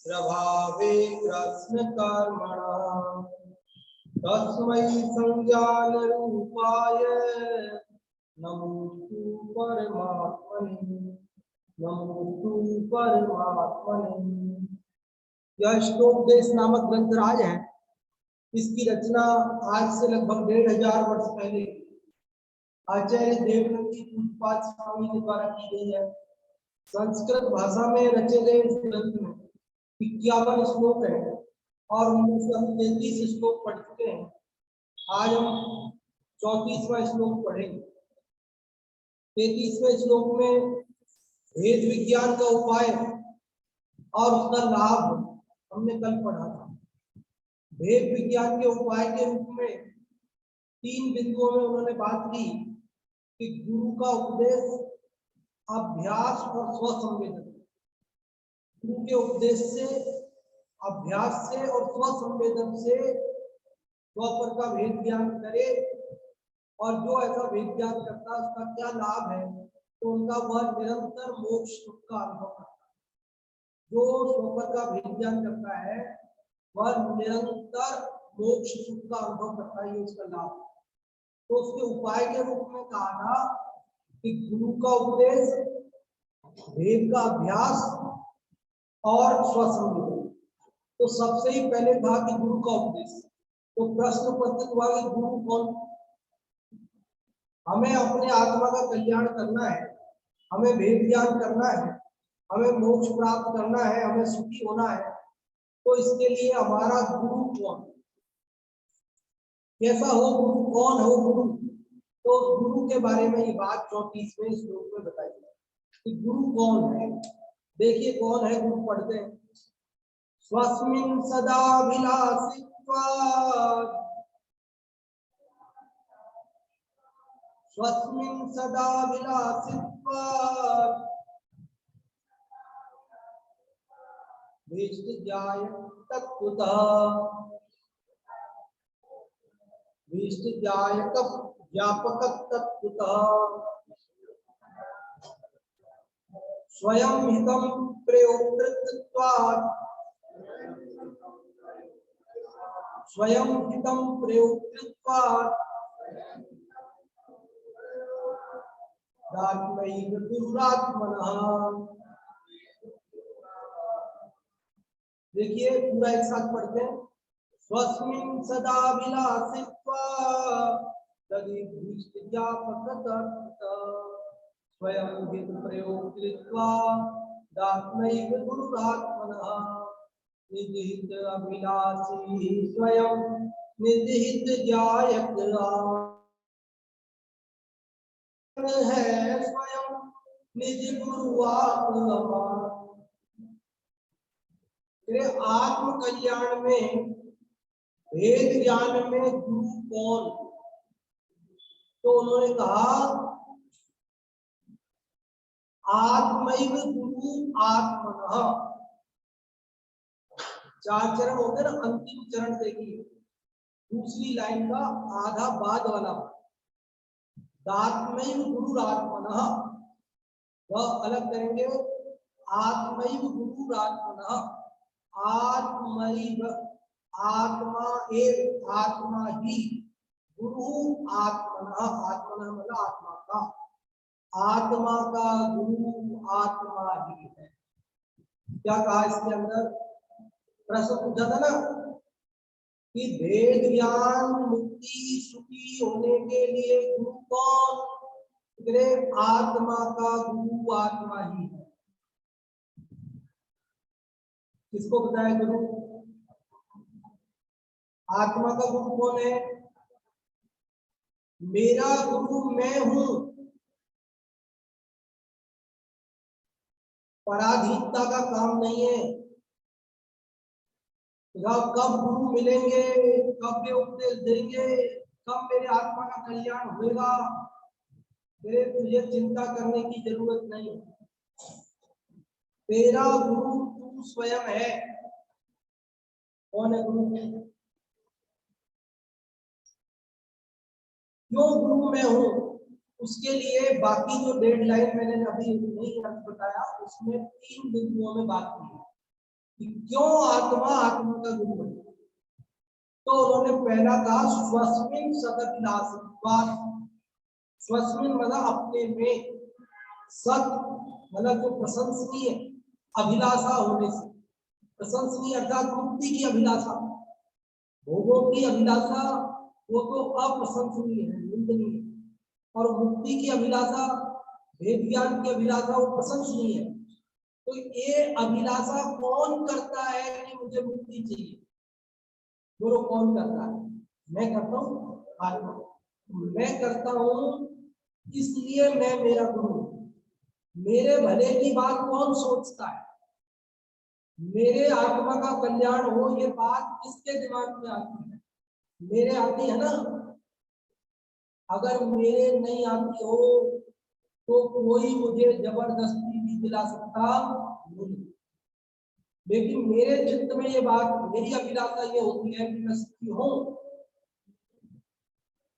प्रभावे कृष्ण कर्मणा तस्मै संज्ञान रूपाय नमोस्तु परमात्मने नमोस्तु परमात्मने। यह श्लोक देश नामक ग्रंथराज है। इसकी रचना आज से लगभग 1500 वर्ष पहले आचार्य देवनंदी पूज्यपाद स्वामी के द्वारा की गई है। संस्कृत भाषा में रचे गए इस ग्रंथ में 51 श्लोक है और उनमें से हम 33 श्लोक पढ़ चुके हैं। आज हम 34वां श्लोक पढ़ेंगे। 33वें श्लोक में भेद विज्ञान का उपाय और उसका लाभ हमने कल पढ़ा था। भेद विज्ञान के उपाय के रूप में 3 बिंदुओं में उन्होंने बात की कि गुरु का उपदेश, अभ्यास और स्वसंवेदन। गुरु के उपदेश से, अभ्यास से और स्वसंवेदन से स्वपर का भेद ज्ञान करे और जो ऐसा भेद ज्ञान करता है उसका क्या लाभ है, तो उनका वह निरंतर मोक्ष सुख का अनुभव करता है। जो स्वपर का भेद ज्ञान करता है वह निरंतर मोक्ष सुख का अनुभव करता है, ये उसका लाभ। तो उसके उपाय के रूप में कहा था कि गुरु का उपदेश, भेद का अभ्यास और स्वसंवेदन। तो सबसे ही पहले था कि गुरु का उपदेश। तो प्रश्न उपस्थित हुआ कि गुरु कौन? हमें अपने आत्मा का कल्याण करना है, हमें भेद ज्ञान करना है, हमें मोक्ष प्राप्त करना है, हमें सुखी होना है, तो इसके लिए हमारा गुरु कौन? कैसा हो गुरु, कौन हो गुरु? तो गुरु के बारे में ये बात 34वें श्लोक में बताई है कि गुरु कौन है। देखिए कौन है गुरु, पढ़ते हैं। स्वस्मिन् सदाभिलाषित्वात् स्वस्मिन् सदाभिलाषित्वात् वेष्टिज्ञाय तत्कुतः वेष्टिज्ञायक व्यापक तत्कुतः स्वयं हितं प्रयोक्तृत्वात् स्वयं हितं प्रयोक्तृत्वात् दात्मैव गुरुरात्मनः। देखिए पूरा एक साथ पढ़ते हैं। स्वस्मिन् सदाभिलाषित्वात् स्वयं हित प्रयोक्तृत्वात् दात्मैव गुरुरात्मनः। निजहित अभिलाषी स्वयं निजहित जायक है स्वयं निज गुरु आत्मा। आत्म कल्याण में, भेद ज्ञान में गुरु कौन? तो उन्होंने कहा आत्मैव गुरु आत्मनः। 4 चरण होते ना, अंतिम चरण देखिए दूसरी लाइन का आधा बाद वाला, दात्मैव गुरुरात्मनः, वह अलग करेंगे। आत्मैव गुरुरात्मनः, आत्मैव, आत्मा एक, आत्मा ही, गुरु आत्मनः, आत्मनः मतलब आत्मा का, आत्मा का गुरु आत्मा ही है। क्या कहा इसके अंदर? प्रश्न पूछा था ना कि भेद ज्ञान मुक्ति सुखी होने के लिए गुरु कौन? आत्मा का गुरु आत्मा ही है। किसको बताया गुरु? आत्मा का गुरु कौन है? मेरा गुरु मैं हूं। पराधीनता का काम नहीं है। कब गुरु मिलेंगे, कब वे उपदेश देंगे, कब मेरे आत्मा का कल्याण होगा, मेरे तुझे चिंता करने की जरूरत नहीं। तेरा गुरु तू स्वयं है। कौन है गुरु? क्यों गुरु मैं हूं? उसके लिए बाकी जो डेडलाइन मैंने अभी नहीं बताया, उसमें 3 बिंदुओं में बात की है कि क्यों आत्मा आत्मा का गुरु है। तो उन्होंने पहला कहा स्वस्मिन सदभिलाषित्वात्। स्वस्मिन मतलब अपने में, सत मतलब जो प्रशंसनीय अभिलाषा होने से, प्रशंसनीय अर्थात मुक्ति की अभिलाषा। भोगों की अभिलाषा वो तो अप्रशंसनीय है, निंदनीय है, और मुक्ति की अभिलाषा, भेद ज्ञान की अभिलाषा वो प्रशंसनीय है। तो ये अभिलाषा कौन करता है कि मुझे मुक्ति चाहिए? बोलो कौन करता है? मैं करता हूँ, आत्मा। मैं करता हूँ इसलिए मैं मेरा गुरु। मेरे भले की बात कौन सोचता है? मेरे आत्मा का कल्याण हो, ये बात किसके दिमाग में आती है? मेरे आती है ना। अगर मेरे नहीं आती हो तो कोई मुझे जबरदस्ती भी दिला सकता नहीं। लेकिन मेरे चित्त में ये बात, मेरी अभिलाषा ये होती है कि मैं सुखी हूं,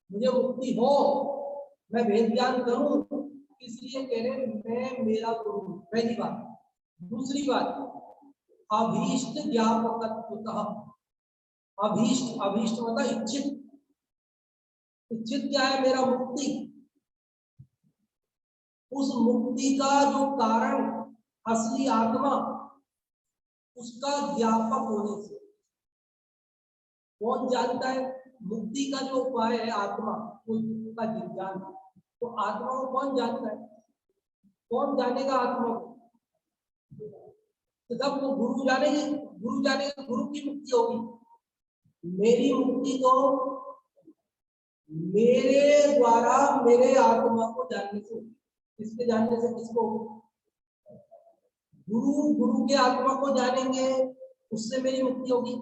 मुझे मुक्ति हो, मैं वेद ज्ञान करूं, इसलिए कह रहे मैं मेरा गुरु। पहली बात। दूसरी बात, अभीष्ट ज्ञापकत्वतः। अभीष्ट, अभीष्ट मतलब इच्छित। इच्छित क्या है? मेरा मुक्ति। उस मुक्ति का जो कारण असली आत्मा, उसका ज्ञापक होने से। कौन जानता है? मुक्ति का जो उपाय है आत्मा, उसका ज्ञान। तो आत्मा को कौन जानता है? कौन जानेगा आत्मा को? तो जब वो गुरु जानेंगे, गुरु जानेगा, गुरु की मुक्ति होगी। मेरी मुक्ति तो मेरे द्वारा मेरे आत्मा को जानने से। किसके जानने से? किसको? गुरु, गुरु के आत्मा को जानेंगे, उससे मेरी मुक्ति होगी।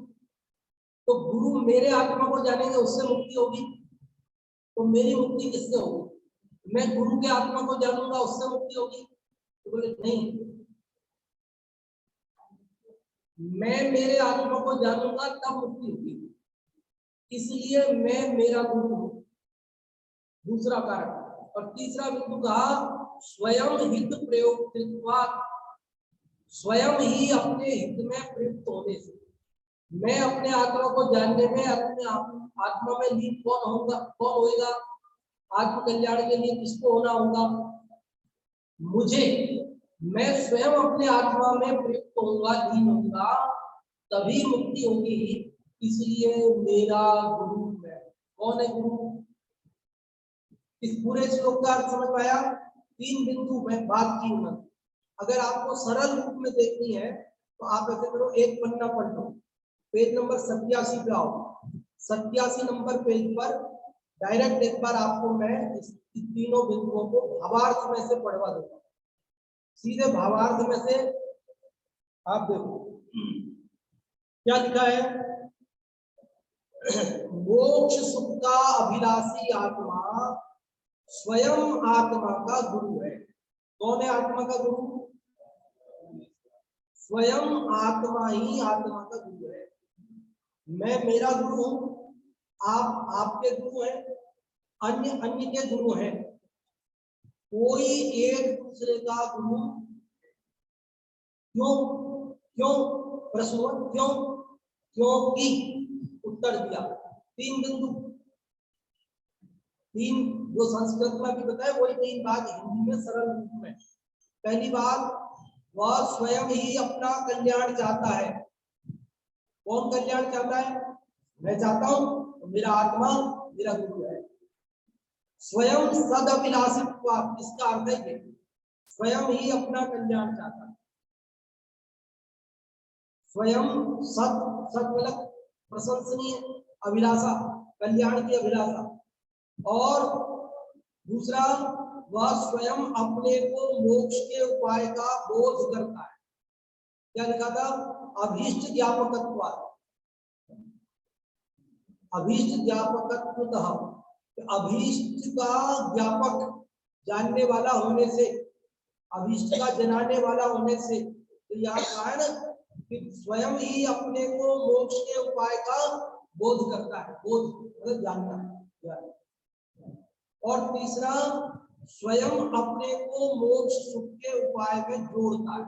तो गुरु मेरे आत्मा को जानेंगे, उससे मुक्ति होगी। तो मेरी मुक्ति किससे होगी? मैं गुरु के आत्मा को जानूंगा, उससे मुक्ति होगी? तो बोले नहीं, मैं मेरे आत्मा को जानूंगा तब मुक्ति होगी, इसलिए मैं मेरा गुरु हूं। दूसरा कारण। और तीसरा बिंदु कहा स्वयं हित प्रयोक्तृत्वात्। स्वयं ही अपने हित में प्रयुक्त होने से। मैं अपने आत्मा को जानने में, अपने आत्मा में लीन कौन होगा? कौन होएगा? आत्म कल्याण के लिए किसको होना होगा? मुझे। मैं स्वयं अपने आत्मा में प्रयुक्त होऊंगा, लीन होऊंगा, तभी मुक्ति होगी। इसलिए मेरा गुरु है। कौन है गुरु? इस पूरे श्लोक का अर्थ समझ पाया? 3 बिंदु में बात की उन्होंने। अगर आपको सरल रूप में देखनी है तो आप ऐसे करो, एक पन्ना पढ़ लो, पेज नंबर 87 पे आओ। 87 नंबर पेज पर डायरेक्ट एक बार आपको मैं इस तीनों बिंदुओं को भावार्थ में से पढ़वा दूंगा। सीधे भावार्थ में से आप देखो क्या लिखा है। मोक्ष सुख का अभिलाषी आत्मा स्वयं आत्मा का गुरु है। कौन है आत्मा का गुरु? स्वयं आत्मा ही आत्मा का गुरु है। मैं मेरा गुरु हूं, आप आपके गुरु हैं, अन्य अन्य के गुरु हैं। कोई एक दूसरे का गुरु क्यों? क्यों? प्रश्न क्यों? क्योंकि उत्तर दिया। 3 बिंदु, 3 जो संस्कृत में भी बताया वही 3 बात हिंदी में सरल रूप में। पहली बात, वह स्वयं ही अपना कल्याण चाहता है। कौन कल्याण चाहता है? मैं चाहता हूं, तो मेरा आत्मा मेरा गुरु है। स्वयं सद अभिलाषित्वात्, इसका अर्थ है कि स्वयं ही अपना कल्याण चाहता है। स्वयं सत, सत मतलब प्रशंसनीय अभिलाषा, कल्याण की अभिलाषा। और दूसरा, वह स्वयं अपने को मोक्ष के उपाय का बोध करता है। क्या लिखा था? अभीष्ट ज्ञापकत्वात्। अभीष्ट ज्ञापकत्वतः, अभीष्ट का ज्ञापक, जानने वाला होने से, अभीष्ट का जनाने वाला होने से। तो यहाँ कहा है ना कि स्वयं ही अपने को मोक्ष के उपाय का बोध करता है। बोध मतलब जानना। और तीसरा, स्वयं अपने को मोक्ष सुख के उपाय में जोड़ता है।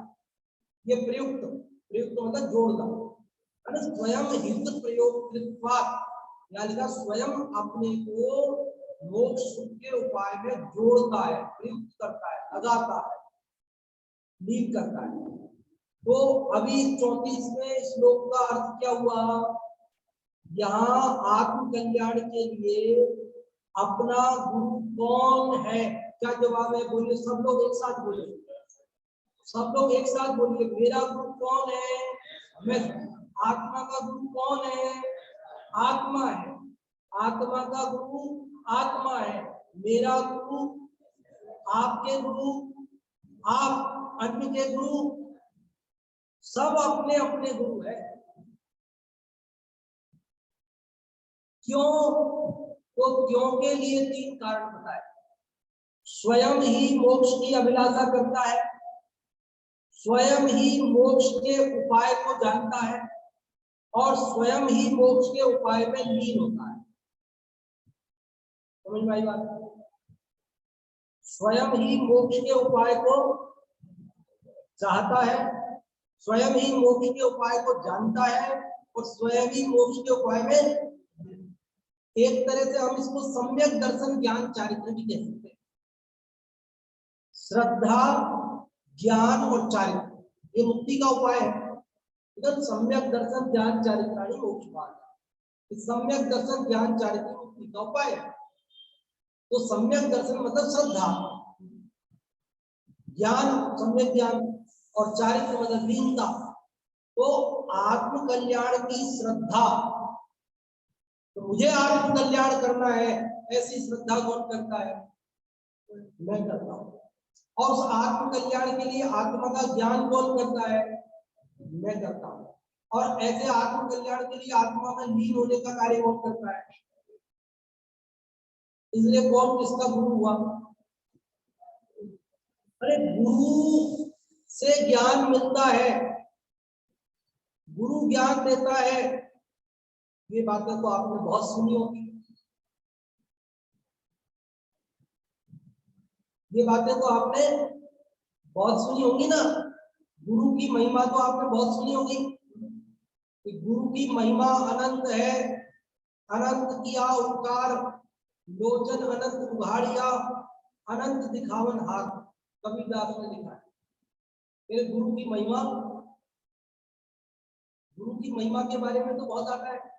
ये प्रयुक्त, प्रयुक्त मतलब जोड़ता है, स्वयं हित प्रयोग कृत्वा, स्वयं अपने को मोक्ष सुख के उपाय में जोड़ता है, प्रयुक्त करता है, लगाता है, लीन करता है। तो अभी 34वें श्लोक का अर्थ क्या हुआ? यहाँ आत्म कल्याण के लिए अपना गुरु कौन है? क्या जवाब है? बोलिए सब लोग एक साथ बोलिए, सब लोग एक साथ बोलिए, मेरा गुरु कौन है? मैं। आत्मा का गुरु कौन है? आत्मा है। आत्मा का गुरु आत्मा है। मेरा गुरु, आपके गुरु, आप अन्य के गुरु, सब अपने अपने गुरु है। क्यों? तो क्यों के लिए 3 कारण बताए। स्वयं ही मोक्ष की अभिलाषा करता है, स्वयं ही मोक्ष के उपाय को जानता है, और स्वयं ही मोक्ष के उपाय में लीन होता है। समझ में आई बात? स्वयं ही मोक्ष के उपाय को चाहता है, स्वयं ही मोक्ष के उपाय को जानता है, और स्वयं ही मोक्ष के उपाय में, एक तरह से हम इसको सम्यक दर्शन ज्ञान चारित्र भी कह सकते हैं। श्रद्धा, ज्ञान और चारित्र ये मुक्ति का उपाय है। सम्यक दर्शन ज्ञान चारित्राणि मोक्ष मार्ग, सम्यक दर्शन ज्ञान चारित्र मुक्ति का उपाय है। तो सम्यक दर्शन मतलब श्रद्धा, ज्ञान सम्यक ज्ञान, और चारित्र मतलब लीनता। तो आत्म कल्याण की श्रद्धा, तो मुझे आत्म कल्याण करना है ऐसी श्रद्धा कौन करता है? मैं करता हूं। और उस आत्म कल्याण के लिए आत्मा का ज्ञान कौन करता है? मैं करता हूं। और ऐसे आत्म कल्याण के लिए आत्मा में लीन होने का कार्य कौन करता है? इसलिए कौन किसका गुरु हुआ? अरे गुरु से ज्ञान मिलता है, गुरु ज्ञान देता है। ये बातें तो आपने बहुत सुनी होगी, ये बातें तो आपने बहुत सुनी होगी ना। गुरु की महिमा तो आपने बहुत सुनी होगी कि गुरु की महिमा अनंत है, अनंत किया उपकार, लोचन अनंत उघाड़िया, अनंत दिखावन हाथ, कबीरदास ने लिखा है। मेरे गुरु की महिमा, गुरु की महिमा के बारे में तो बहुत आता है।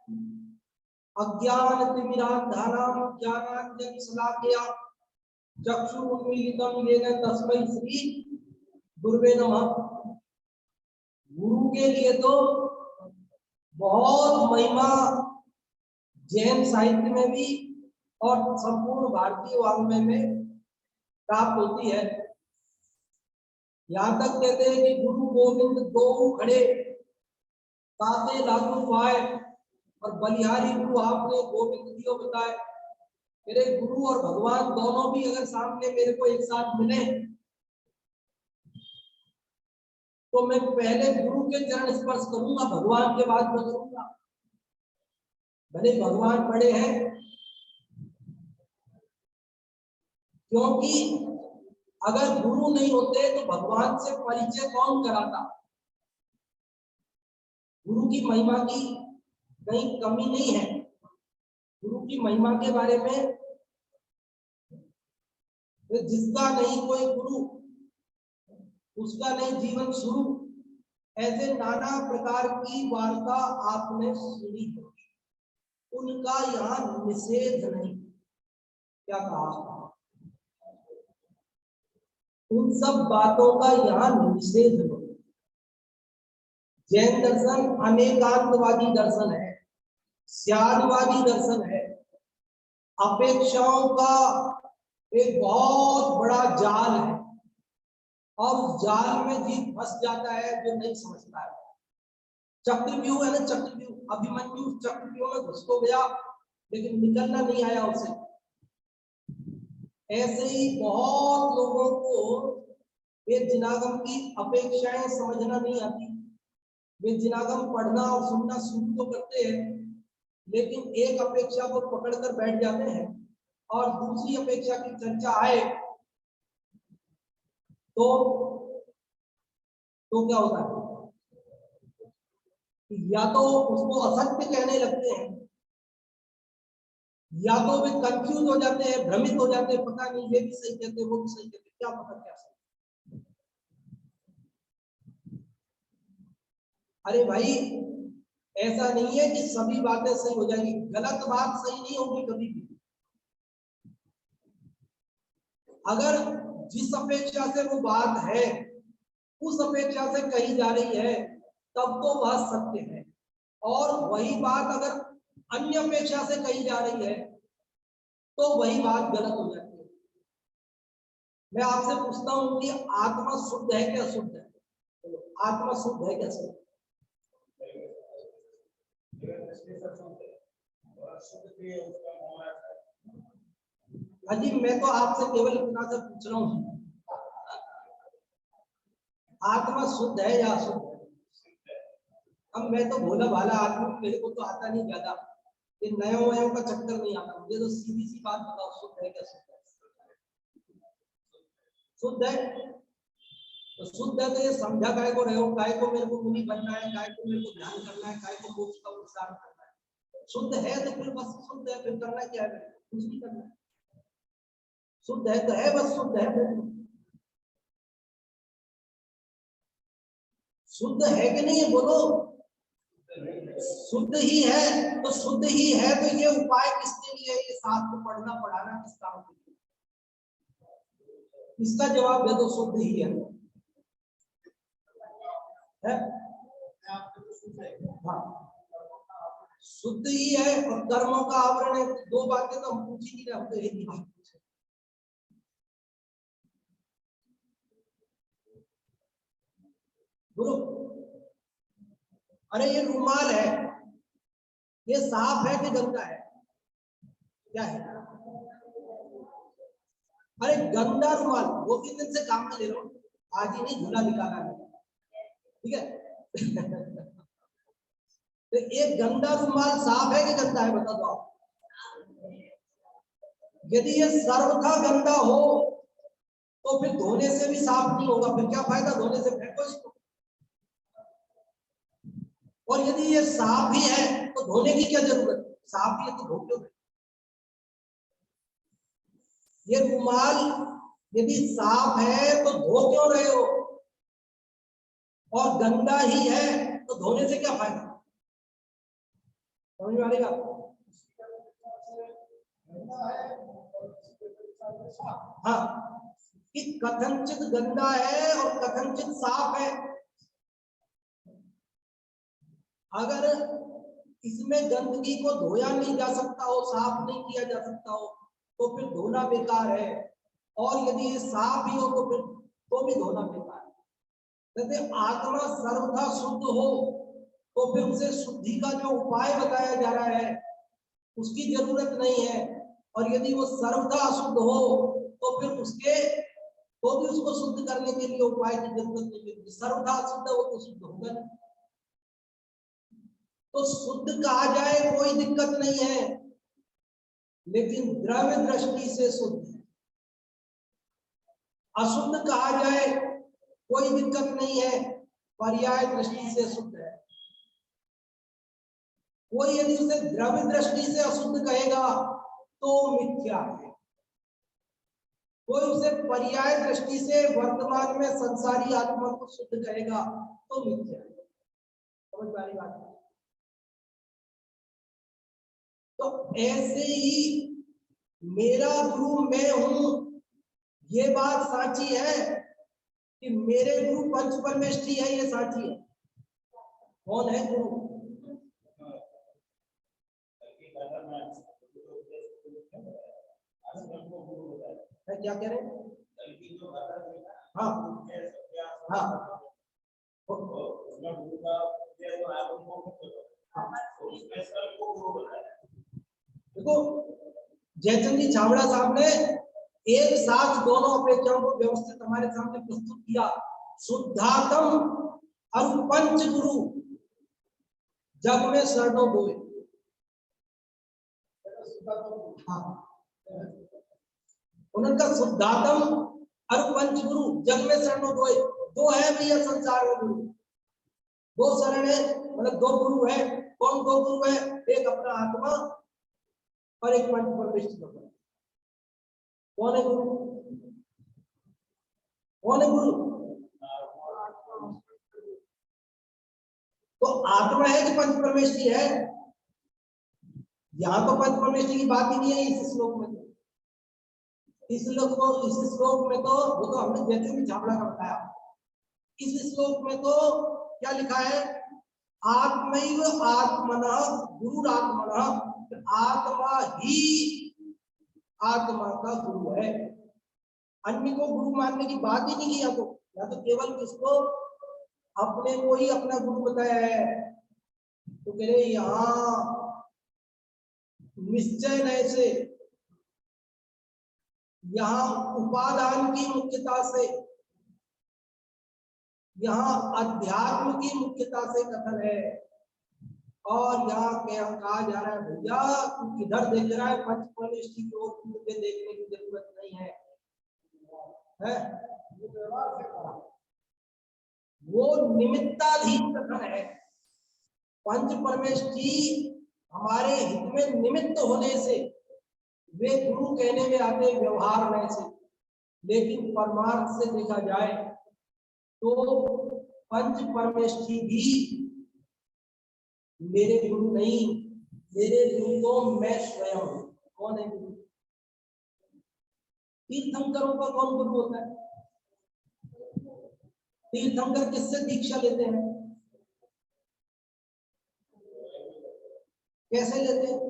अज्ञान तिमिरांधानाम ज्ञानांजन शलाकया चक्षुरुन्मीलितं येन तस्मै श्री गुरुवे नमः। गुरु के लिए तो बहुत महिमा जैन साहित्य में भी और संपूर्ण भारतीय वाङ्मय में प्राप्त होती है। यहाँ तक कहते हैं कि गुरु गोविंद दो खड़े ताते लागू पाए, और बलिहारी गुरु आपने गोविंद दियो बताए। मेरे गुरु और भगवान दोनों भी अगर सामने मेरे को एक साथ मिले तो मैं पहले गुरु के चरण स्पर्श करूंगा, भगवान के बाद में करूंगा। भले भगवान बड़े हैं, क्योंकि अगर गुरु नहीं होते तो भगवान से परिचय कौन कराता? गुरु की महिमा की कहीं कमी नहीं है। गुरु की महिमा के बारे में जिसका नहीं कोई गुरु उसका नहीं जीवन शुरू, ऐसे नाना प्रकार की वार्ता आपने सुनी होगी, उनका यहाँ निषेध नहीं। क्या कहा? उन सब बातों का यहाँ निषेध नहीं। जैन दर्शन अनेकांतवादी दर्शन है, स्यादवादी दर्शन है, अपेक्षाओं का एक बहुत बड़ा जाल है, और उस जाल में जीव फंस जाता है जो नहीं समझता है। चक्रव्यूह है ना, चक्रव्यूह, अभिमन्यु चक्रव्यूह में घुस तो गया लेकिन निकलना नहीं आया उसे। ऐसे ही बहुत लोगों को वे जिनागम की अपेक्षाएं समझना नहीं आती। वे जिनागम पढ़ना और सुनना शुरू तो करते हैं, लेकिन एक अपेक्षा को पकड़कर बैठ जाते हैं, और दूसरी अपेक्षा की चर्चा आए तो क्या होता है, या तो उसको असत्य कहने लगते हैं, या तो वे कंफ्यूज हो जाते हैं, भ्रमित हो जाते हैं, पता नहीं ये भी सही कहते हैं, वो भी सही कहते हैं, क्या पता क्या सही। अरे भाई, ऐसा नहीं है कि सभी बातें सही हो जाएगी, गलत बात सही नहीं होगी कभी भी। अगर जिस अपेक्षा से वो बात है उस अपेक्षा से कही जा रही है तब तो वह सत्य है, और वही बात अगर अन्य अपेक्षा से कही जा रही है तो वही बात गलत हो जाती है। मैं आपसे पूछता हूं कि आत्मा शुद्ध है क्या शुद्ध है? आत्मा शुद्ध है क्या शुद्ध? अजी मैं तो आपसे केवल इतना सा पूछ रहा हूँ, आत्मा शुद्ध है या अशुद्ध है? अब मैं तो भोला भाला आदमी, मेरे को तो आता नहीं ज्यादा, ये नयो वयो का चक्कर नहीं आता मुझे, तो सीधी सी बात बताओ, शुद्ध है क्या शुद्ध है? शुद्ध है तो शुद्ध है, तो ये समझा काय को रहे हो, काय को मेरे को मुनि बनना है, काय को मेरे को ध्यान करना है, काय को मोक्ष का उपसार करना है। शुद्ध है तो फिर बस शुद्ध है, फिर करना क्या है, कुछ नहीं करना। शुद्ध है तो है, बस शुद्ध है, फिर शुद्ध है कि नहीं है बोलो? शुद्ध ही है, तो शुद्ध ही है तो ये उपाय किसके लिए, ये शास्त्र पढ़ना पढ़ाना किस काम के लिए? इसका जवाब दे दो, शुद्ध ही है, है? हाँ, शुद्ध ही है और कर्मों का आवरण है। दो बातें तो हम पूछ ही नहीं रहे, हम तो एक ही बात पूछे। गुरु, अरे ये रुमाल है, ये साफ है कि गंदा है? क्या है? अरे गंदा रुमाल, 2-3 दिन से काम में ले रहा हूँ, आज ही नहीं, झूला निकाला है, ठीक है? तो एक गंदा रुमाल साफ है कि गंदा है, बता दो आप। यदि ये सर्वथा गंदा हो तो फिर धोने से भी साफ नहीं होगा, फिर क्या फायदा धोने से, फेंको इसको। और यदि ये साफ ही है तो धोने की क्या जरूरत, साफ ही है तो धो क्यों? ये रुमाल यदि साफ है तो धो क्यों रहे हो, और गंदा ही है तो धोने से क्या फायदा? समझ में आ रही बात? हाँ, कि कथनचित गंदा है और कथनचित साफ है। अगर इसमें गंदगी को धोया नहीं जा सकता हो, साफ नहीं किया जा सकता हो, तो फिर धोना बेकार है, और यदि ये साफ ही हो तो फिर तो भी धोना बेकार है। जैसे आत्मा सर्वथा शुद्ध हो तो फिर उसे शुद्धि का जो उपाय बताया जा रहा है उसकी जरूरत नहीं है, और यदि वो सर्वथा अशुद्ध हो तो फिर उसके तो भी उसको शुद्ध करने के लिए उपाय की जरूरत नहीं है। सर्वथा अशुद्ध हो तो शुद्ध होगा नहीं। तो शुद्ध कहा जाए कोई दिक्कत नहीं है, लेकिन द्रव्य दृष्टि से शुद्ध है। अशुद्ध कहा जाए कोई दिक्कत नहीं है, पर्याय दृष्टि से शुद्ध है। कोई यदि उसे द्रव्य दृष्टि से अशुद्ध कहेगा तो मिथ्या है, कोई उसे पर्याय दृष्टि से वर्तमान में संसारी आत्मा को शुद्ध कहेगा तो मिथ्या है। समझ में आ रही बात? तो ऐसे ही मेरा गुरु मैं हूं, ये बात साची है कि मेरे गुरु पंच परमेष्ठी है, ये साची है। कौन है गुरु? क्या कह रहे हैं? हाँ हाँ, देखो जयचंद जी छाबड़ा साहब ने एक साथ दोनों अपेक्षाओं को व्यवस्थित हमारे सामने प्रस्तुत किया। शुद्धात्म और पंच गुरु जग में शरणों बोए। हाँ, उनका शुद्धात्म और पंच गुरु जग में शरणों दो है भैया संसार में गुरु, दो शरण है, मतलब दो गुरु है। कौन दो गुरु है? एक अपना आत्मा और एक पंच परमेश्वर। कौन है गुरु? कौन है गुरु? तो आत्मा है कि पंच परमेश्वरी है? यहाँ तो पंच परमेश्वरी की बात ही नहीं है इस श्लोक में। इस श्लोक में तो वो तो हमने जैसे भी झापड़ा का बताया। इस श्लोक में तो क्या लिखा है? आत्मैव आत्मनः गुरुरात्मनः, आत्मा ही आत्मा का गुरु है। अन्य को गुरु मानने की बात ही नहीं की, या तो केवल किसको? अपने को ही अपना गुरु बताया है। तो कह रहे यहाँ निश्चय ऐसे, यहाँ उपादान की मुख्यता से, यहाँ अध्यात्म की मुख्यता से कथन है। और यहाँ कहा जा रहा है भैया तू किधर देख रहा है? पंच परमेश्वरी की ओर तुझे देखने की जरूरत नहीं है, वो निमित्ताधीन कथन है। पंच परमेश्वरी हमारे हित में निमित्त होने से वे गुरु कहने में आते व्यवहार में से, लेकिन परमार्थ से देखा जाए तो पंच परमेश्वरी भी मेरे गुरु नहीं, मेरे गुरु तो मैं स्वयं हूं। कौन है गुरु? तीर्थंकरों का कौन गुरु होता है? तीर्थंकर किससे दीक्षा लेते हैं? कैसे लेते हैं?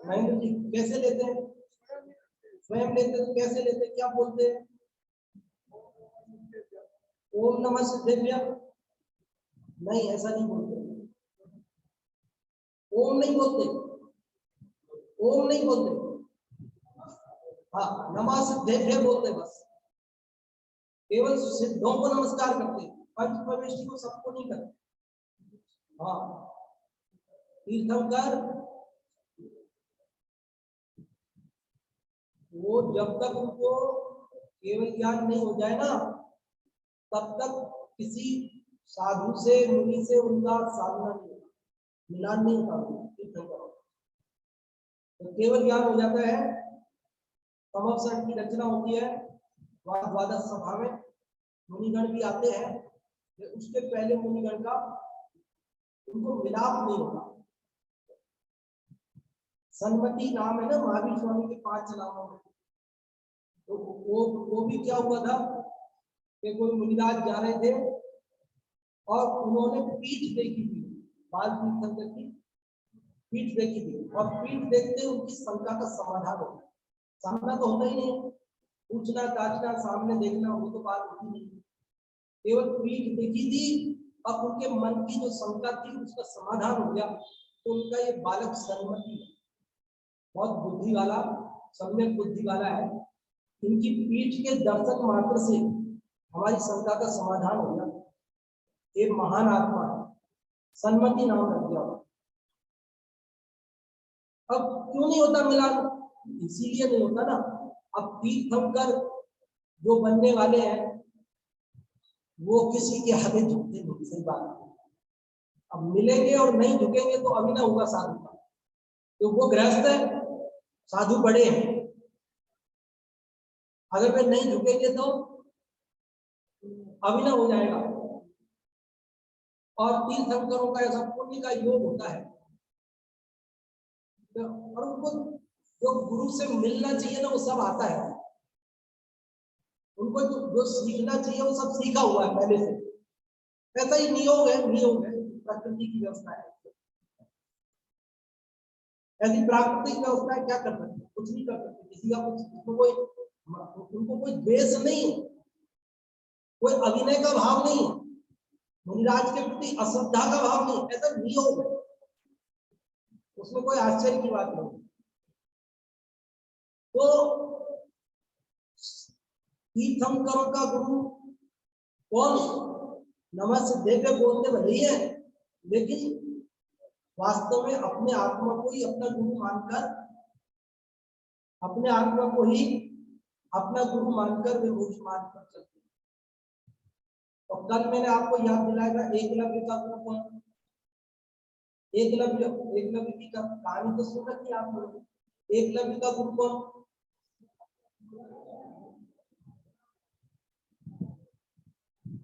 महेंद्र जी कैसे लेते हैं? स्वयं लेते हैं। कैसे लेते हैं? क्या बोलते हैं? ओम नमः सिद्धेभ्यः। नहीं, ऐसा नहीं बोलते। ओम नहीं बोलते, ओम नहीं बोलते। हाँ, नमः सिद्धेभ्यः बोलते बस। केवल सिद्धों को नमस्कार करते, पंच परमेश्वरी को सबको नहीं करते। हाँ, तीर्थंकर वो जब तक उनको केवल ज्ञान नहीं हो जाए ना, तब तक किसी साधु से मुनि से उनका साधना नहीं होता, मिलान नहीं होता। तीर्थंकर तो केवल ज्ञान हो जाता है, तमोक्षण की रचना होती है, द्वादश सभा में मुनिगण भी आते हैं, उसके पहले मुनिगण का उनको मिलाप नहीं होता। सन्मति नाम है ना महावीर स्वामी के 5 नामों में। तो वो भी क्या हुआ था कि कोई मुनिराज जा रहे थे और उन्होंने पीठ देखी थी, बाल तीर्थंकर की पीठ देखी थी, और पीठ देखते उनकी शंका का समाधान हो गया। सामना तो होता ही नहीं, पूछना ताछना सामने देखना वो तो बात होती नहीं, केवल पीठ देखी थी और उनके मन की जो शंका थी उसका समाधान हो गया। तो उनका ये बालक सन्मति है, बहुत बुद्धि वाला, सम्यक बुद्धि वाला है। इनकी पीठ के दर्शन मात्र से हमारी शंका का समाधान हो गया। ये महान आत्मा है, सन्मति नाम रख दिया। अब क्यों नहीं होता मिलान? इसीलिए नहीं होता ना, अब तीर्थंकर जो बनने वाले हैं वो किसी के आगे झुकते नहीं। सही बात। अब मिलेंगे और नहीं झुकेंगे तो अभी ना होगा साधु का, तो वो गृहस्थ है, साधु बड़े हैं, अगर वे नहीं झुकेंगे तो अभी ना हो जाएगा। और तीर्थंकरों का ऐसा पुण्य का योग होता है, और उनको जो गुरु से मिलना चाहिए ना वो सब आता है। उनको जो सीखना चाहिए वो सब सीखा हुआ है पहले से। ऐसा ही नियोग है, नियोग है, प्रकृति की व्यवस्था है। ऐसी प्राकृतिक व्यवस्था है, क्या कर सकते? कुछ नहीं कर सकते। किसी का कुछ उनको कोई द्वेष नहीं, कोई अभिनय का भाव नहीं, मुनिराज के प्रति अश्रद्धा का भाव नहीं, ऐसा नियोग है, उसमें कोई आश्चर्य की बात नहीं। तो तीर्थंकरों का गुरु कौन? नमः सिद्धेभ्यः बोलते भले ही है, लेकिन वास्तव में अपने आत्मा को ही अपना गुरु मानकर अपने आत्मा को ही अपना गुरु मानकर वे मोक्ष मार्ग पर चलते हैं। और कल मैंने आपको याद दिलाया एकलव्य का गुरु कौन? एकलव्य की कहानी तो सुन रखी आप लोगों ने। एकलव्य का गुरु कौन?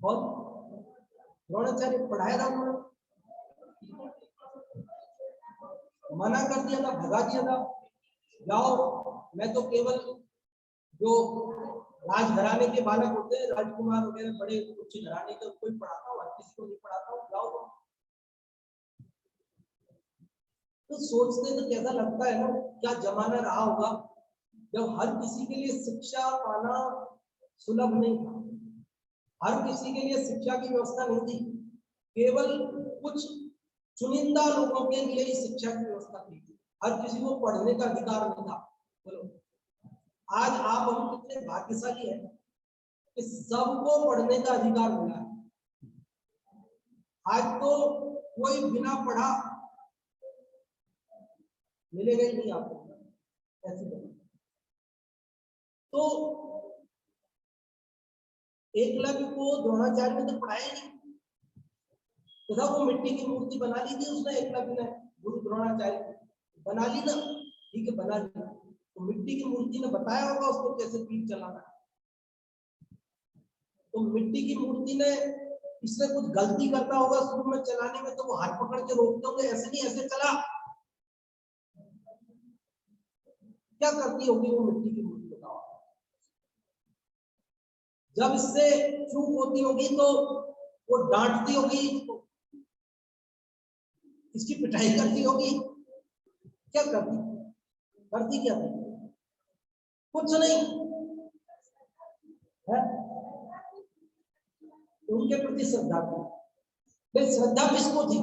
कौन? द्रोणाचार्य। पढ़ाया था उन्होंने, मना कर दिया था, भगा दिया था, जाओ मैं तो केवल जो राजघराने के बालक होते हैं, राजकुमार वगैरह बड़े उच्च घराने के, कोई पढ़ाता हूँ, किसी को नहीं पढ़ाता हूँ, जाओ। तो सोचते तो कैसा लगता है ना, क्या जमाना रहा होगा जब हर किसी के लिए शिक्षा पाना सुलभ नहीं था, हर किसी के लिए शिक्षा की व्यवस्था नहीं थी, केवल कुछ चुनिंदा लोगों के लिए ही शिक्षा की व्यवस्था थी, हर किसी को पढ़ने का अधिकार नहीं था। बोलो, आज आप हम कितने भाग्यशाली हैं कि सबको पढ़ने का अधिकार मिला है। आज तो कोई बिना पढ़ा मिलेगा ही नहीं आपको, ऐसी बात। तो एकलव्य को द्रोणाचार्य ने तो पढ़ाया नहीं, तथा वो मिट्टी की मूर्ति बना ली थी उसने, एकलव्य ने, गुरु द्रोणाचार्य बना ली ना, ठीक है बना ली, तो मिट्टी की मूर्ति ने बताया होगा उसको कैसे तीर चलाना है। तो मिट्टी की मूर्ति ने, इससे कुछ गलती करता होगा शुरू में चलाने में, तो वो हाथ पकड़ के रोकते होंगे, ऐसे नहीं ऐसे चला, क्या करती होगी वो मिट्टी की मूर्ति, बताओ। जब इससे चूक होती होगी तो वो डांटती होगी, इसकी पिटाई करती होगी, क्या करती करती क्या थी? कुछ नहीं है, उनके प्रति श्रद्धा थी। लेकिन श्रद्धा किसको थी?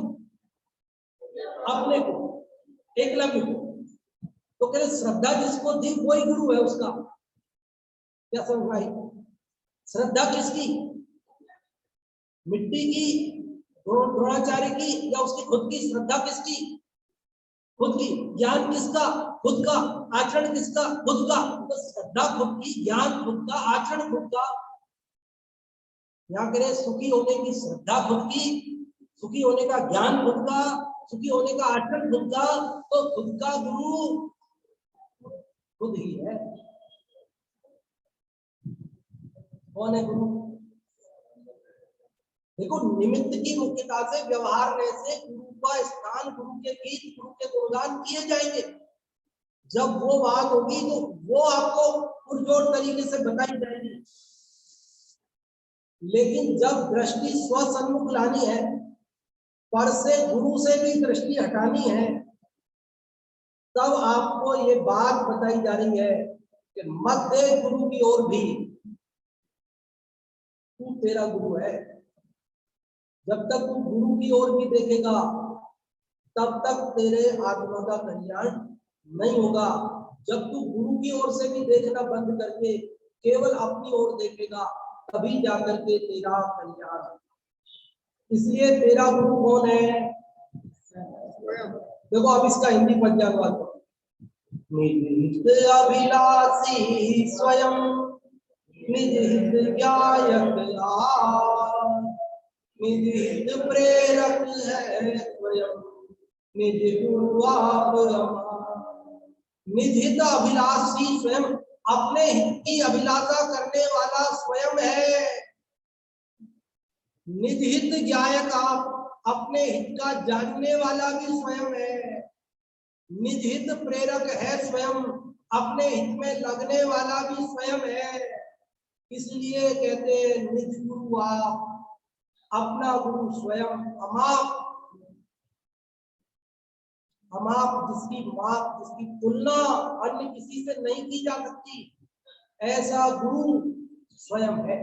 अपने को, एकलव्य को। तो कहते श्रद्धा जिसको थी वही गुरु है उसका। क्या समझ भाई? श्रद्धा किसकी? मिट्टी की, द्रोणाचार्य की, या उसकी खुद की? श्रद्धा किसकी? खुद की। ज्ञान किसका? खुद का। आचरण किसका? खुद का। तो श्रद्धा खुद की, ज्ञान खुद का, आचरण खुद का। यहाँ करे सुखी होने की श्रद्धा खुद की, सुखी होने का ज्ञान खुद का, सुखी होने का आचरण खुद का, तो खुद का गुरु खुद ही है। कौन है गुरु? देखो, निमित्त की मुख्यता से व्यवहार से गुरु का स्थान, गुरु के गीत, गुरु के गुणगान किए जाएंगे। जब वो बात होगी तो वो आपको पुरजोर तरीके से बताई जाएगी। लेकिन जब दृष्टि स्वसन्मुख लानी है, पर से गुरु से भी दृष्टि हटानी है, तब आपको ये बात बताई जा रही है कि मत दे गुरु की ओर भी, तू तेरा गुरु है। जब तक तू गुरु की ओर भी देखेगा तब तक तेरे आत्मा का कल्याण नहीं होगा। जब तू गुरु की ओर से भी देखना बंद करके केवल अपनी ओर देखेगा, तभी जाकर के तेरा कल्याण। इसलिए तेरा गुरु कौन है? देखो अब इसका हिंदी पंचांग निज अभिलाषी स्वयं, निज हित ज्ञायक निज हित प्रेरक है स्वयं, निज गुरु आप निज हित अभिलाषी स्वयं, अपने हित की अभिलाषा करने वाला स्वयं है। निज हित ज्ञायक आप, अपने हित का जानने वाला भी स्वयं है। निज हित प्रेरक है स्वयं, अपने हित में लगने वाला भी स्वयं है। इसलिए कहते हैं निज गुरु आप, अपना गुरु स्वयं। अमाप जिसकी माप, जिसकी तुलना अन्य किसी से नहीं की जा सकती, ऐसा गुरु स्वयं है।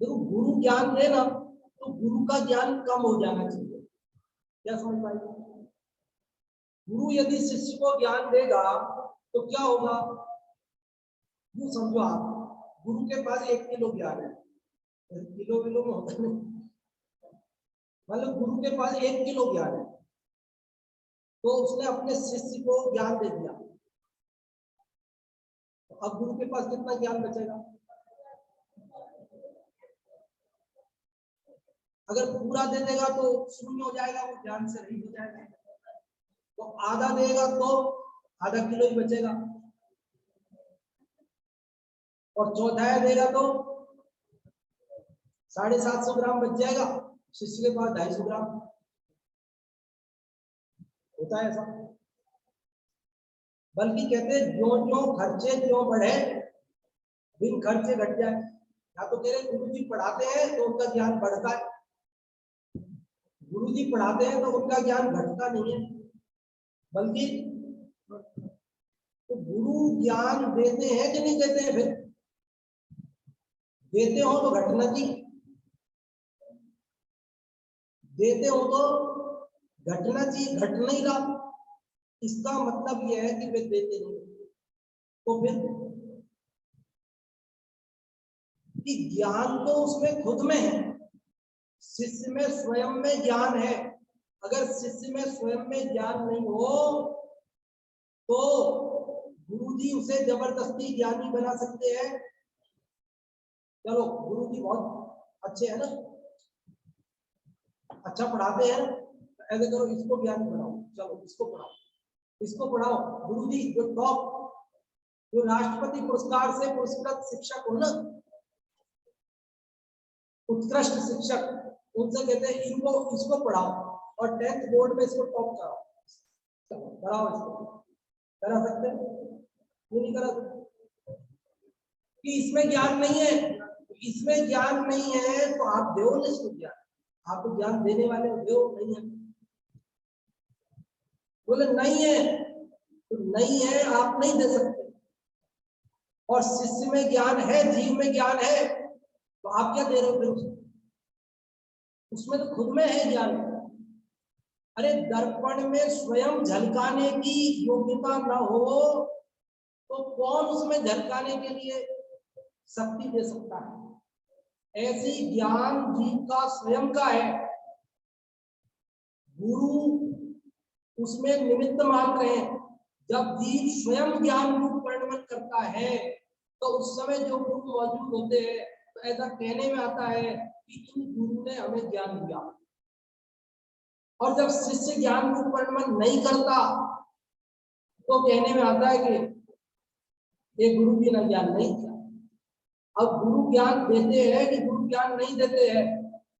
देखो, गुरु ज्ञान दे ना तो गुरु का ज्ञान कम हो जाना चाहिए। क्या समझ पाएंगे? गुरु यदि शिष्य को ज्ञान देगा तो क्या होगा? यू समझो, आप गुरु के पास 1 किलो ज्ञान है, किलो में होता नहीं, मतलब गुरु के पास 1 किलो ज्ञान है, तो उसने अपने शिष्य को ज्ञान दे दिया। अब गुरु के पास कितना ज्ञान बचेगा? अगर पूरा दे देगा तो शून्य हो जाएगा, वो ज्ञान से रहित हो जाएगा। तो आधा देगा तो आधा किलो ही बचेगा, और चौथाया देगा तो 750 ग्राम बच जाएगा। शिष्य के पास 250 ग्राम होता है ऐसा। बल्कि कहते हैं जो जो खर्चे जो बढ़े बिन खर्चे घट जाए। या तो तेरे गुरुजी पढ़ाते हैं तो उनका ज्ञान बढ़ता है, गुरुजी पढ़ाते हैं तो उनका ज्ञान घटता नहीं है। बल्कि तो गुरु ज्ञान देते हैं कि नहीं देते हैं? फिर देते हो तो घटना चाहिए, देते हो तो घटना चाहिए, घट नहीं रहा। इसका मतलब यह है कि वे देते नहीं। तो फिर कि ज्ञान तो उसमें खुद में है, शिष्य में स्वयं में ज्ञान है। अगर शिष्य में स्वयं में ज्ञान नहीं हो तो गुरुजी उसे जबरदस्ती ज्ञानी बना सकते हैं। चलो गुरुजी बहुत अच्छे हैं ना, अच्छा पढ़ाते हैं, ऐसे करो इसको ज्ञानी बनाओ, चलो इसको पढ़ाओ, इसको पढ़ाओ। गुरुजी जो टॉप, जो राष्ट्रपति पुरस्कार से पुरस्कृत शिक्षक हो ना, उत्कृष्ट शिक्षक, उनसे कहते हैं इनको इसको पढ़ाओ और 10th बोर्ड में इसको टॉप कराओ, कराओ इसको। करा सकते हैं? क्यों नहीं करा सकते? कि इसमें ज्ञान नहीं है, इसमें ज्ञान नहीं है तो आप दो ना इसको ज्ञान, आप तो ज्ञान देने वाले दो नहीं है। बोले नहीं है तो नहीं है, आप नहीं दे सकते। और शिष्य में ज्ञान है, जीव में ज्ञान है, तो आप क्या दे रहे हो फिर? उसमें तो खुद में है ज्ञान। अरे दर्पण में स्वयं झलकाने की योग्यता न हो तो कौन उसमें झलकाने के लिए शक्ति दे सकता है? ऐसी ज्ञान जीव का स्वयं का है, गुरु उसमें निमित्त मात्र है। जब जीव स्वयं ज्ञान रूप परिणमन करता है तो उस समय जो गुरु मौजूद होते हैं, तो ऐसा कहने में आता है कि इन गुरु ने हमें ज्ञान दिया। और जब शिष्य ज्ञान रूप परिणमन नहीं करता तो कहने में आता है कि ये गुरु जी ने ज्ञान नहीं दिया। अब गुरु ज्ञान देते हैं कि गुरु ज्ञान नहीं देते हैं?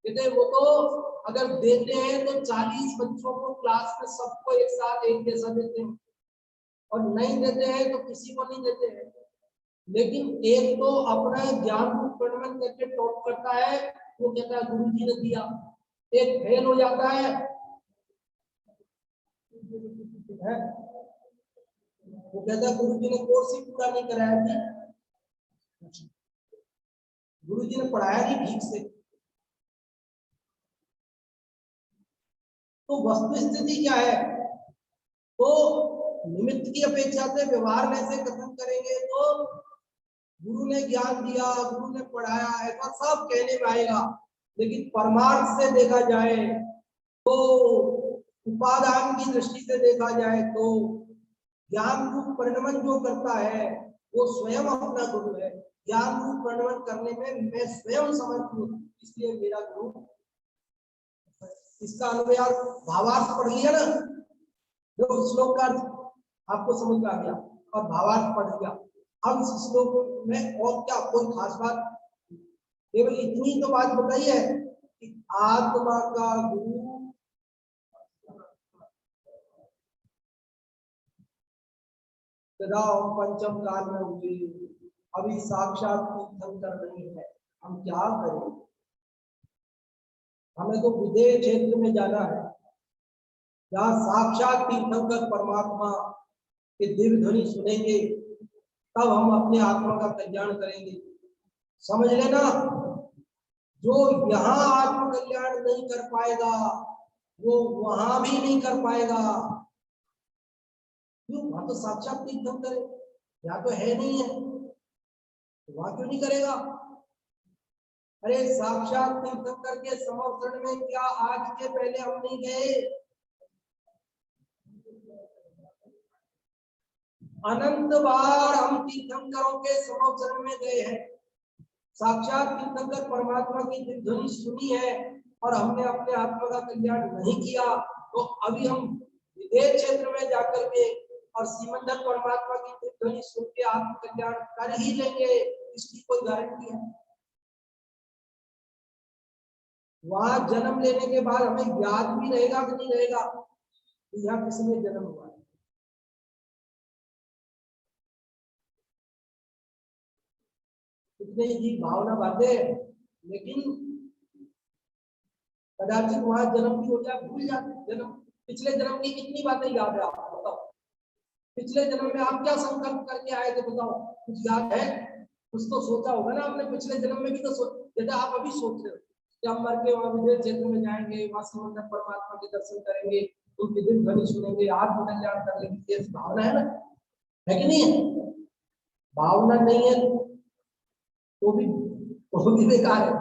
कहते वो तो अगर देते हैं तो 40 बच्चों को क्लास में सबको एक साथ एक जैसा देते हैं, और नहीं देते हैं तो किसी को नहीं देते हैं। लेकिन एक तो अपना ज्ञान रूप परिणमन करके टॉप करता है, वो कहता है गुरु जी ने दिया। एक फेल हो जाता है, वो कहता है गुरु जी ने कोर्स ही पूरा नहीं कराया थी, गुरु जी ने पढ़ाया नहीं ठीक से। तो वस्तु स्थिति क्या है? तो निमित्त की अपेक्षा से व्यवहार में से कथन करेंगे तो गुरु ने ज्ञान दिया, गुरु ने पढ़ाया, ऐसा सब कहने में आएगा। लेकिन परमार्थ से देखा जाए तो, उपादान की दृष्टि से देखा जाए तो ज्ञान रूप परिणमन जो करता है वो स्वयं अपना गुरु है। ज्ञान रूप परिणमन करने में मैं स्वयं समर्थ हूँ, इसलिए मेरा गुरु। इसका अनुवाद भावार्थ पढ़ लिया ना, जो श्लोक का आपको समझ में आ गया और भावार्थ पढ़ लिया। अब इस श्लोक में और क्या कोई खास बात? केवल इतनी तो बात बताई है कि आत्मा का गुरु पंचम काल में हुई, अभी साक्षात तीर्थंकर नहीं है, हम क्या करें? हमें तो विदेह क्षेत्र में जाना है, जहाँ साक्षात तीर्थंकर परमात्मा के दिव्य ध्वनि सुनेंगे, तब हम अपने आत्मा का कल्याण करेंगे। समझ लेना, जो यहाँ आत्म कल्याण नहीं कर पाएगा वो वहां भी नहीं कर पाएगा। क्यों? वहां तो साक्षात तीर्थंकर है, यहाँ तो है नहीं है, तो वहां क्यों नहीं करेगा? अरे साक्षात तीर्थंकर के समर्थन में क्या आज के पहले हम नहीं गए? अनंत बार हम तीर्थंकरों के समोचरण में गए हैं, साक्षात तीर्थंकर परमात्मा की ध्वनि सुनी है और हमने अपने आत्मा का कल्याण नहीं किया, तो अभी हम विदेश क्षेत्र में जाकर के और सीमंदर परमात्मा की ध्वनि सुन के आत्म कल्याण कर ही लेंगे, इसकी कोई गारंटी है? वहां जन्म लेने के बाद हमें याद भी रहेगा कि नहीं रहेगा कि यहाँ किसने जन्म हुआ है? कितने ही भावना बातें, लेकिन कदाचित वहां जन्म भी हो जाए, भूल जाते जन्म, पिछले जन्म की कितनी बातें याद है आपको? बताओ, पिछले जन्म में आप क्या संकल्प करके आए थे? बताओ, कुछ याद है? कुछ तो सोचा होगा ना आपने पिछले जन्म में भी, तो जैसे आप अभी सोच रहे हो कि हम मर के वहां विदेश क्षेत्र में जाएंगे, वहां समंदर परमात्मा के दर्शन करेंगे, उनकी दिल ध्वनि सुनेंगे, आत्म कल्याण कर लेंगे, ये भावना है ना, है कि नहीं है? भावना नहीं है तो भी बेकार है,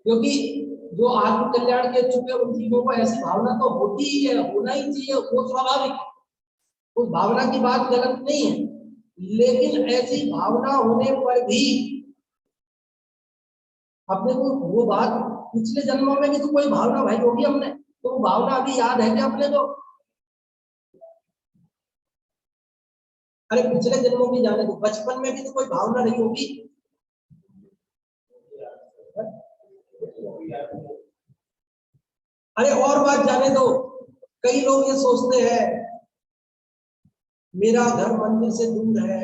क्योंकि जो आत्म कल्याण के चुके उन जीवों को ऐसी भावना तो होती ही है, होना ही चाहिए, वो स्वाभाविक है, उस भावना की बात गलत नहीं है, लेकिन ऐसी भावना होने पर भी अपने को वो बात, पिछले जन्मों में भी तो कोई भावना भाई होगी हमने, तो वो भावना अभी याद है क्या अपने को? अरे पिछले जन्मों की जाने दो, बचपन में भी तो कोई भावना नहीं होगी। अरे और बात जाने दो, कई लोग ये सोचते हैं मेरा घर मंदिर से दूर है,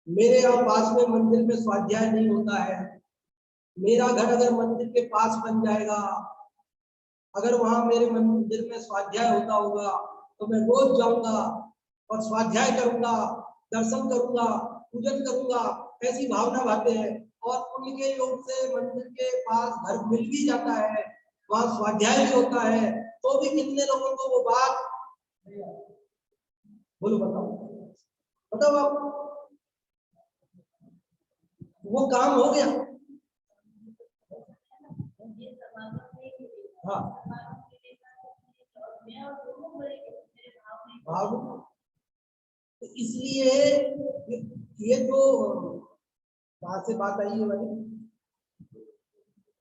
मेरे यहाँ पास में मंदिर में स्वाध्याय नहीं होता है, मेरा घर अगर मंदिर के पास बन जाएगा, अगर वहां मेरे मंदिर में स्वाध्याय होता होगा तो मैं रोज जाऊंगा और स्वाध्याय करूंगा, दर्शन करूंगा, पूजन करूंगा, ऐसी भावना भाते हैं, और उनके योग से मंदिर के पास घर मिल भी जाता है, वहां स्वाध्याय भी होता है, तो भी कितने लोगों को वो बात, बोलो बताओ, बताओ आप, वो काम हो गया? हाँ, भाव, इसलिए ये तो कहां से बात आई है भाई?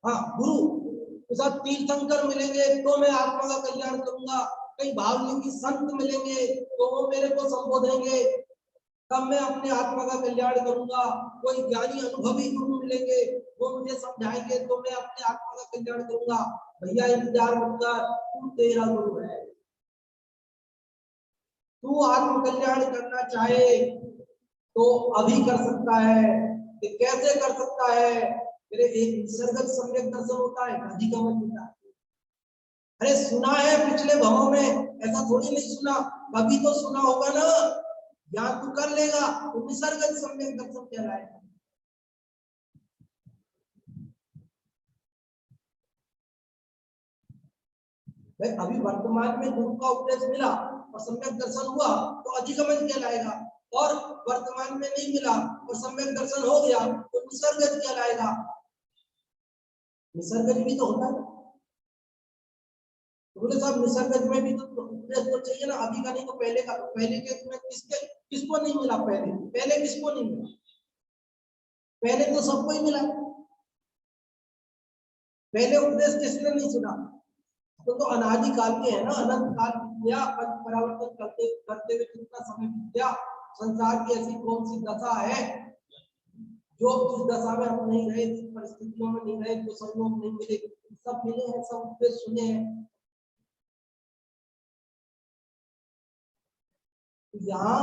हाँ, गुरु के साथ तीर्थंकर मिलेंगे तो मैं आत्मा का कल्याण करूंगा, कई भावनिक संत मिलेंगे तो वो मेरे को संबोधेंगे, तब मैं अपने आत्मा का कल्याण करूंगा, कोई ज्ञानी अनुभवी गुरु मिलेंगे वो मुझे समझाएंगे तो मैं अपने आत्मा का कल्याण करूंगा। भैया इंतजार मत कर, तू तेरा गुरु है, तू आत्म कल्याण करना चाहे तो अभी कर सकता है, कि कैसे कर सकता है? मेरे एक निसर्गत सम्यक दर्शन होता है, अधिगमन होता है। अरे सुना है पिछले भवों में, ऐसा थोड़ी नहीं सुना, कभी तो सुना होगा ना, ज्ञान तू कर लेगा तो निसर्गत सम्यक दर्शन कहलाएगा। भाई अभी वर्तमान में गुरु का उपदेश मिला और सम्यक दर्शन हुआ तो अधिगमन कहलाएगा, और वर्तमान में नहीं मिला और सम्यक दर्शन हो गया तो निसर्गत कहलाएगा। निसर्गत भी तो होता है, तो बोले साहब निसर्गत में भी तो उपदेश तो चाहिए ना, अभी का नहीं तो पहले का, तो पहले के तुम्हें किसको नहीं मिला? पहले पहले किसको नहीं मिला? पहले तो सबको ही मिला, पहले उपदेश किसने नहीं सुना? तो अनादि काल के है ना, अनंत काल या परावर्तन करते करते हुए कितना समय बीत गया, संसार की ऐसी कौन सी दशा है जो जिस दशा में हम नहीं रहे, जिस परिस्थितियों में नहीं रहे, जो संयोग नहीं मिले, सब मिले हैं, सब उपदेश सुने हैं। यहाँ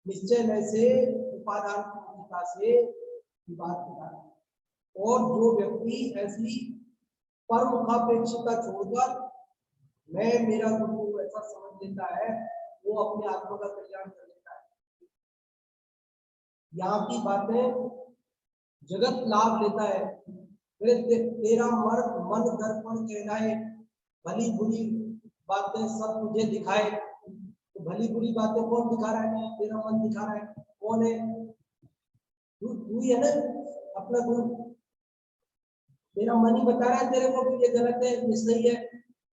निश्चय में से उपादान से बात होता है, और जो व्यक्ति ऐसी परमुखापेक्षिता छोड़कर मैं मेरा गुरु ऐसा समझ लेता है, वो अपने आत्मा का कल्याण कर लेता है। यहाँ की बातें जगत लाभ लेता है, तेरा मन दर्पण कहलाए, भली बुरी बातें सब तुझे दिखाए, तो भली बुरी बातें कौन दिखा रहा है? तेरा मन दिखा रहा है। कौन है? तू ही है ना अपना गुरु, तेरा मन ही बता रहा है तेरे को कि ये गलत है, ये सही है।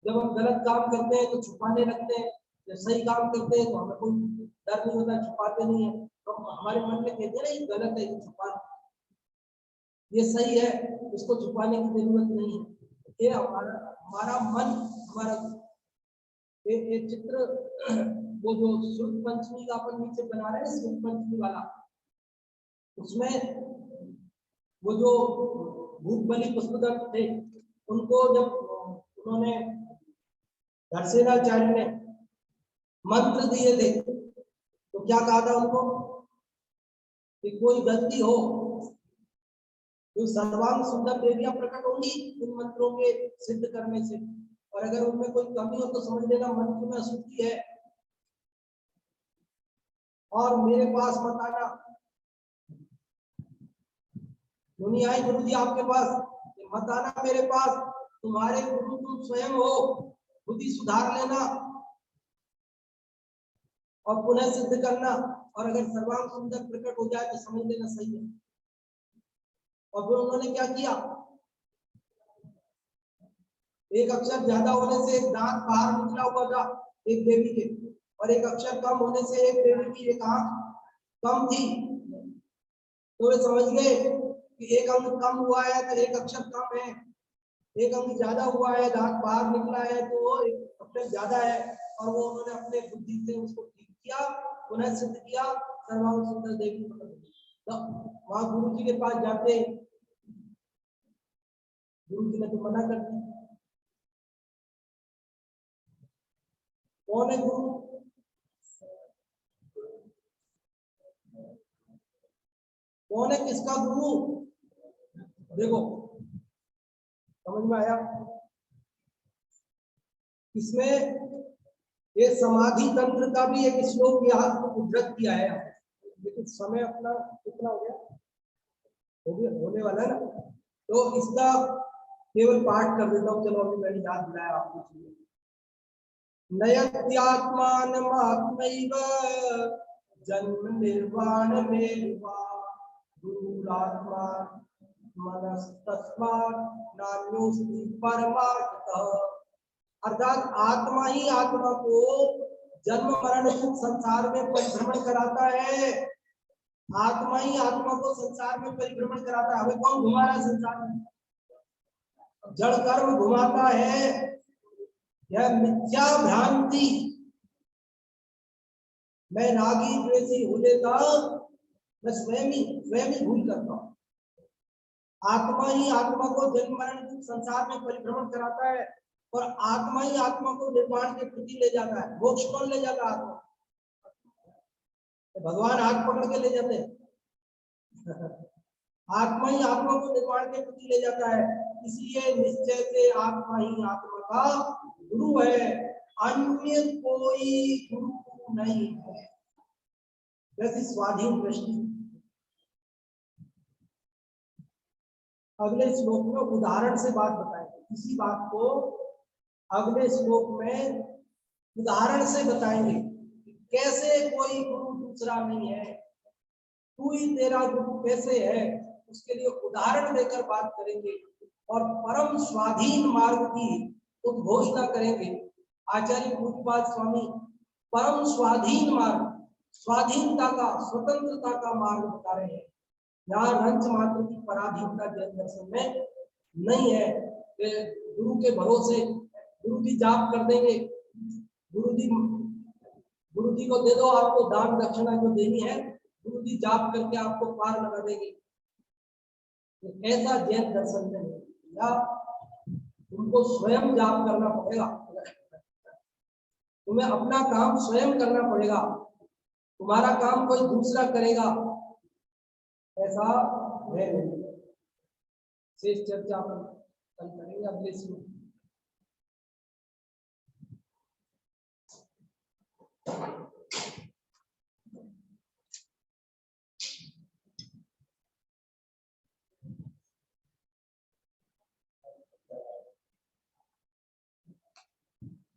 जब हम गलत काम करते हैं तो छुपाने लगते हैं, जब सही काम करते हैं तो हमें कोई डर नहीं होता, छुपाते नहीं है। तो हमारे मन में कहते हैं ना ये गलत है, ये छुपा, ये सही है, इसको छुपाने की जरूरत नहीं है। ये हमारा मन, हमारा ये चित्र, वो जो शुद्ध पंचमी का अपन नीचे बना रहे हैं, शुद्ध पंचमी वाला, उसमें वो जो भूत बलि पुष्पदत्त थे, उनको जब उन्होंने धर्षेनाचार्य ने मंत्र दिए थे तो क्या कहा था उनको कि कोई गलती हो तो सर्वांग सुंदर देवियां प्रकट होंगी इन मंत्रों के सिद्ध करने से, और अगर उनमें कोई कमी हो तो समझ लेना मंत्र में अशुद्धि है और मेरे पास मत आना। मुनि आए गुरु जी आपके पास, मत आना मेरे पास, तुम्हारे गुरु तुम स्वयं हो, खुद ही सुधार लेना और पुनः सिद्ध करना, और अगर सर्वांग सुंदर प्रकट हो जाए तो समझ लेना सही है। और फिर उन्होंने क्या किया, एक अक्षर ज्यादा होने से एक दांत बाहर निकला हुआ था एक देवी के, और एक अक्षर कम होने से एक देवी की एक आंख कम थी, तो वे समझ गए कि एक अंग कम हुआ है तो एक अक्षर कम है, एक अंग ज्यादा हुआ है, दांत बाहर निकला है तो एक अक्षर ज्यादा है, और वो उन्होंने अपने बुद्धि से उसको ठीक किया, पुनः सिद्ध किया, सर्वांग सुंदर देवी। तो वहां गुरु जी के पास जाते, गुरु जी ने तो मना कर दिया। कौन है गुरु? कौन है, किसका गुरु? देखो समझ में आया? इसमें ये समाधि तंत्र का भी एक श्लोक यहाँ उद्धृत किया है, लेकिन समय अपना कितना हो गया, होने वाला है ना, तो इसका केवल पाठ कर देता हूँ। चलो अभी मैंने याद दिलाया आपको। नयत्यात्मानमात्मैव जन्म निर्वाण में गुरुरात्मा मनस्तस्मात् नान्योस्ति परमार्थतः। अर्थात आत्मा ही आत्मा को जन्म मरण संसार में परिभ्रमण कराता है, आत्मा ही आत्मा को संसार में परिभ्रमण कराता है। हमें कौन घुमा रहा है संसार में? जड़ कर्म घुमाता है, यह मिथ्या भ्रांति। मैं रागी द्वेषी हो लेता, मैं स्वयं ही भूल करता हूं। आत्मा ही आत्मा को जन्म मरण संसार में परिभ्रमण कराता है, और आत्मा ही आत्मा को निर्वाण के प्रति ले जाता है। मोक्ष कौन ले जाता है? आत्मा। तो भगवान हाथ पकड़ के ले जाते हैं। आत्मा ही आत्मा को निर्वाण के प्रति ले जाता है, इसलिए निश्चय से आत्मा ही आत्मा का गुरु है, अन्य कोई गुरु नहीं है। वैसी स्वाधीन दृष्टि। अगले श्लोक में उदाहरण से बात बताएंगे, इसी बात को अगले श्लोक में उदाहरण से बताएंगे कि कैसे कोई गुरु दूसरा नहीं है, तू ही तेरा गुरु कैसे है, उसके लिए उदाहरण देकर बात करेंगे और परम स्वाधीन मार्ग की उद्घोषणा करेंगे। आचार्य पूज्यपाद स्वामी परम स्वाधीन मार्ग, स्वाधीनता का, स्वतंत्रता का मार्ग बता रहे हैं। यहाँ रंच मात्र की पराधीनता जैन दर्शन में नहीं है। गुरु के भरोसे गुरु जी जाप कर देंगे, गुरु जी को दे दो, आपको दान दक्षिणा जो देनी है, गुरु जी जाप करके आपको पार लगा देंगे। तो ऐसा जैन दर्शन में नहीं, या तुमको स्वयं जाप करना पड़ेगा, तुम्हें अपना काम स्वयं करना पड़ेगा, तुम्हारा काम कोई दूसरा करेगा ऐसा है नहीं। शेष चर्चा पर कल करेंगे अगले श्लोक।